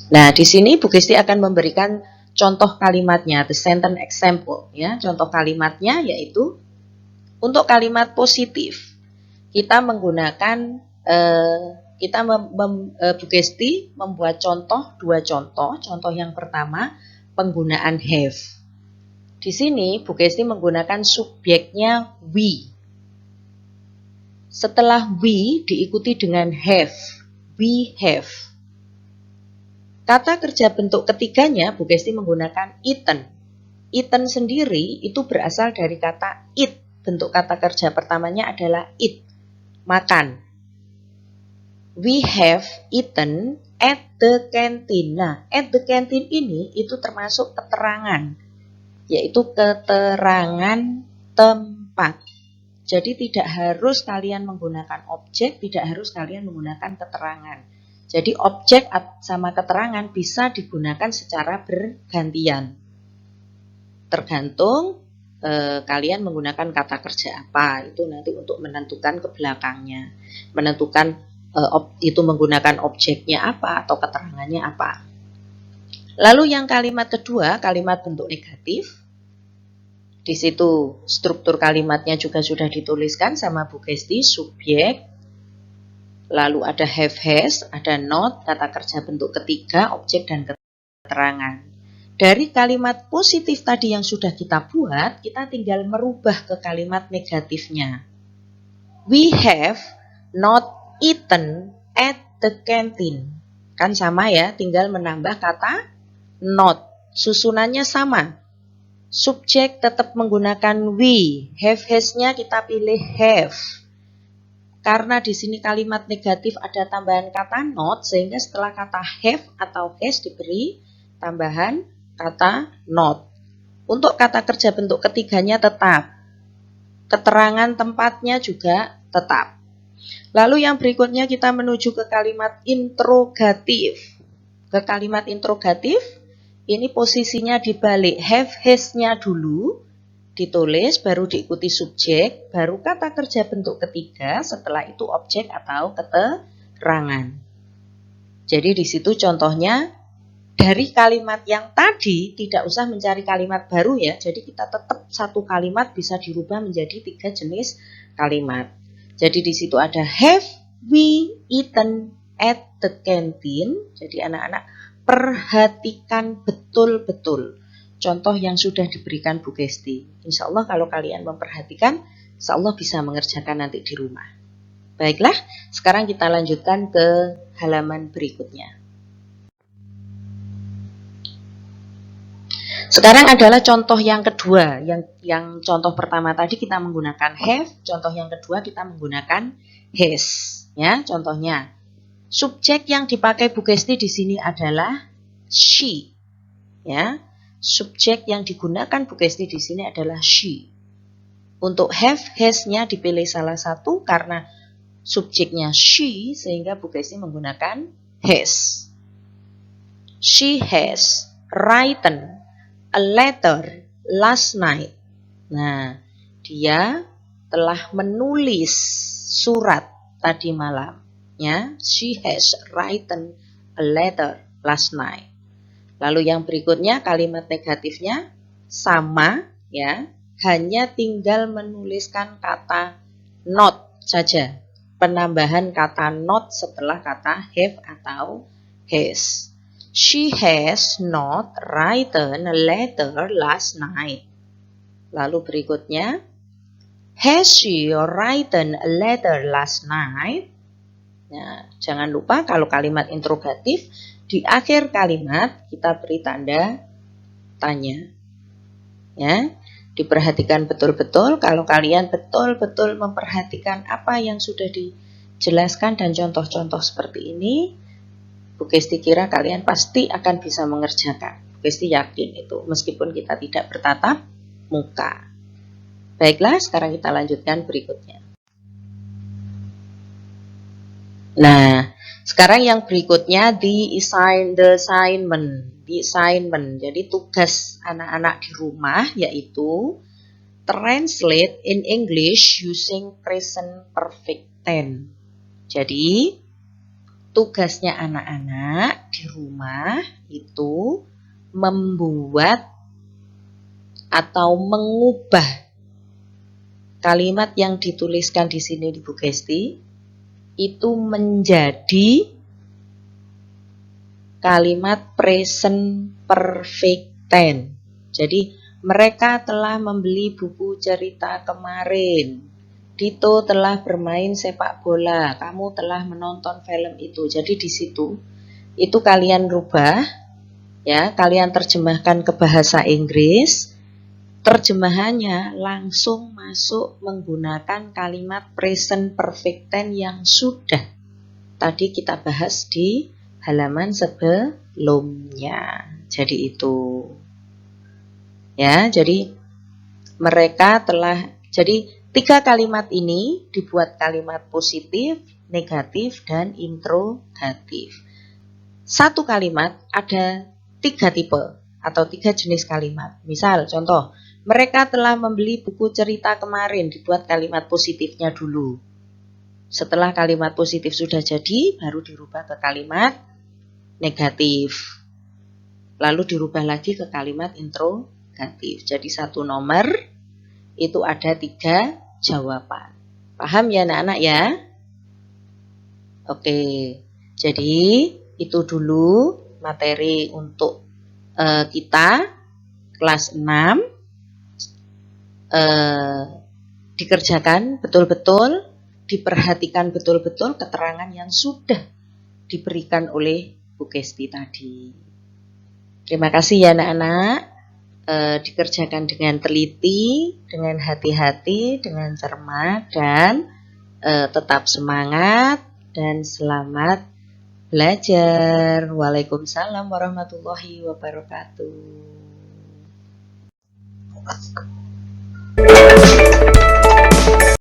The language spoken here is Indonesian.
Nah, di sini Bu Gesti akan memberikan contoh kalimatnya, the sentence example, ya. Contoh kalimatnya yaitu untuk kalimat positif kita menggunakan Bu Gesti membuat dua contoh. Contoh yang pertama penggunaan have. Di sini Bu Gesti menggunakan subjeknya we. Setelah we diikuti dengan have, we have. Kata kerja bentuk ketiganya Bu Gesti menggunakan eaten. Eaten sendiri itu berasal dari kata eat. Bentuk kata kerja pertamanya adalah eat, makan. We have eaten at the canteen. Nah, at the canteen ini itu termasuk keterangan, yaitu keterangan tempat. Jadi tidak harus kalian menggunakan objek, tidak harus kalian menggunakan keterangan. Jadi objek sama keterangan bisa digunakan secara bergantian. Tergantung kalian menggunakan kata kerja apa, itu nanti untuk menentukan ke belakangnya. Menentukan itu menggunakan objeknya apa atau keterangannya apa. Lalu yang kalimat kedua, kalimat bentuk negatif. Di situ struktur kalimatnya juga sudah dituliskan sama Bu Gesti, subjek, lalu ada have has, ada not, kata kerja bentuk ketiga, objek dan keterangan. Dari kalimat positif tadi yang sudah kita buat, kita tinggal merubah ke kalimat negatifnya. We have not eaten at the canteen. Kan sama ya, tinggal menambah kata not. Susunannya sama. Subjek tetap menggunakan we, have has-nya kita pilih have. Karena di sini kalimat negatif ada tambahan kata not, sehingga setelah kata have atau has diberi tambahan kata not. Untuk kata kerja bentuk ketiganya tetap. Keterangan tempatnya juga tetap. Lalu yang berikutnya kita menuju ke kalimat interrogatif. Ke kalimat interrogatif, ini posisinya dibalik, have has-nya dulu ditulis, baru diikuti subjek, baru kata kerja bentuk ketiga, setelah itu objek atau keterangan. Jadi di situ contohnya dari kalimat yang tadi tidak usah mencari kalimat baru ya. Jadi kita tetap satu kalimat bisa dirubah menjadi 3 jenis kalimat. Jadi di situ ada have we eaten at the canteen. Jadi anak-anak perhatikan betul-betul contoh yang sudah diberikan Bu Gesti. Insya Allah kalau kalian memperhatikan, insya Allah bisa mengerjakan nanti di rumah. Baiklah, sekarang kita lanjutkan ke halaman berikutnya. Sekarang adalah contoh yang kedua. Yang contoh pertama tadi kita menggunakan have, contoh yang kedua kita menggunakan has. Ya, contohnya. Subjek yang dipakai Bu Gesti di sini adalah she. Ya, subjek yang digunakan Bu Gesti di sini adalah she. Untuk have, has-nya dipilih salah satu karena subjeknya she, sehingga Bu Gesti menggunakan has. She has written a letter last night. Nah, dia telah menulis surat tadi malam. Ya, she has written a letter last night. Lalu yang berikutnya kalimat negatifnya sama ya, hanya tinggal menuliskan kata not saja. Penambahan kata not setelah kata have atau has. She has not written a letter last night. Lalu berikutnya, has she written a letter last night? Nah, jangan lupa kalau kalimat interrogatif di akhir kalimat kita beri tanda tanya. Ya, diperhatikan betul-betul. Kalau kalian betul-betul memperhatikan apa yang sudah dijelaskan dan contoh-contoh seperti ini, Bu Gesti kira kalian pasti akan bisa mengerjakan. Bu Gesti yakin itu, meskipun kita tidak bertatap muka. Baiklah, sekarang kita lanjutkan berikutnya. Nah, sekarang yang berikutnya the assignment. Jadi tugas anak-anak di rumah yaitu translate in English using present perfect tense. Jadi tugasnya anak-anak di rumah itu membuat atau mengubah kalimat yang dituliskan di sini di Bu Gesti itu menjadi kalimat present perfect tense. Jadi mereka telah membeli buku cerita kemarin. Dito telah bermain sepak bola. Kamu telah menonton film itu. Jadi di situ itu kalian rubah, ya, kalian terjemahkan ke bahasa Inggris. Terjemahannya langsung masuk menggunakan kalimat present perfect tense yang sudah tadi kita bahas di halaman sebelumnya. Jadi itu. Ya, jadi mereka telah, jadi 3 kalimat ini dibuat kalimat positif, negatif, dan interrogatif. Satu kalimat ada 3 tipe atau 3 jenis kalimat. Misal, contoh, mereka telah membeli buku cerita kemarin, dibuat kalimat positifnya dulu. Setelah kalimat positif sudah jadi, baru dirubah ke kalimat negatif. Lalu dirubah lagi ke kalimat interrogatif. Jadi satu nomor itu ada 3 jawaban. Paham ya anak-anak ya? Oke, jadi itu dulu materi untuk kita kelas 6. Dikerjakan betul-betul, diperhatikan betul-betul keterangan yang sudah diberikan oleh Bu Gesti tadi. Terima kasih ya anak-anak. Dikerjakan dengan teliti, dengan hati-hati, dengan cermat, dan tetap semangat dan selamat belajar. Waalaikumsalam warahmatullahi wabarakatuh.